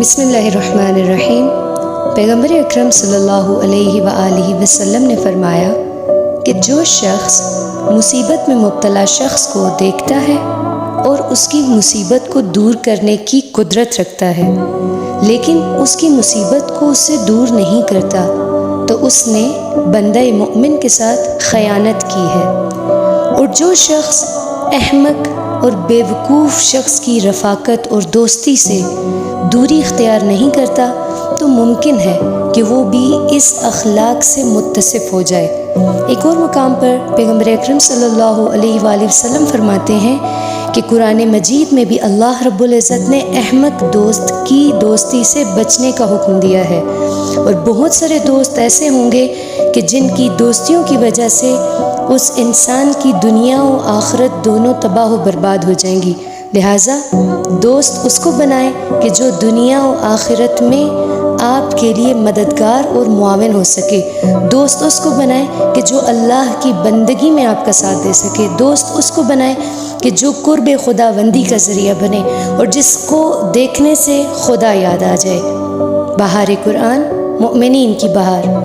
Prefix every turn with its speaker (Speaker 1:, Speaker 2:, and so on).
Speaker 1: بسم اللہ الرحمن الرحیم۔ پیغمبر اکرم صلی اللہ علیہ وآلہ وسلم نے فرمایا کہ جو شخص مصیبت میں مبتلا شخص کو دیکھتا ہے اور اس کی مصیبت کو دور کرنے کی قدرت رکھتا ہے لیکن اس کی مصیبت کو اس سے دور نہیں کرتا تو اس نے بندہ مومن کے ساتھ خیانت کی ہے۔ اور جو شخص احمق اور بیوقوف شخص کی رفاقت اور دوستی سے دوری اختیار نہیں کرتا تو ممکن ہے کہ وہ بھی اس اخلاق سے متصف ہو جائے۔ ایک اور مقام پر پیغمبر اکرم صلی اللہ علیہ وآلہ وسلم فرماتے ہیں کہ قرآن مجید میں بھی اللہ رب العزت نے احمق دوست کی دوستی سے بچنے کا حکم دیا ہے، اور بہت سارے دوست ایسے ہوں گے کہ جن کی دوستیوں کی وجہ سے اس انسان کی دنیا و آخرت دونوں تباہ و برباد ہو جائیں گی۔ لہٰذا دوست اس کو بنائیں کہ جو دنیا و آخرت میں آپ کے لیے مددگار اور معاون ہو سکے۔ دوست اس کو بنائیں کہ جو اللہ کی بندگی میں آپ کا ساتھ دے سکے۔ دوست اس کو بنائیں کہ جو قرب خداوندی کا ذریعہ بنے اور جس کو دیکھنے سے خدا یاد آ جائے۔ بہار قرآن، مومنین کی بہار۔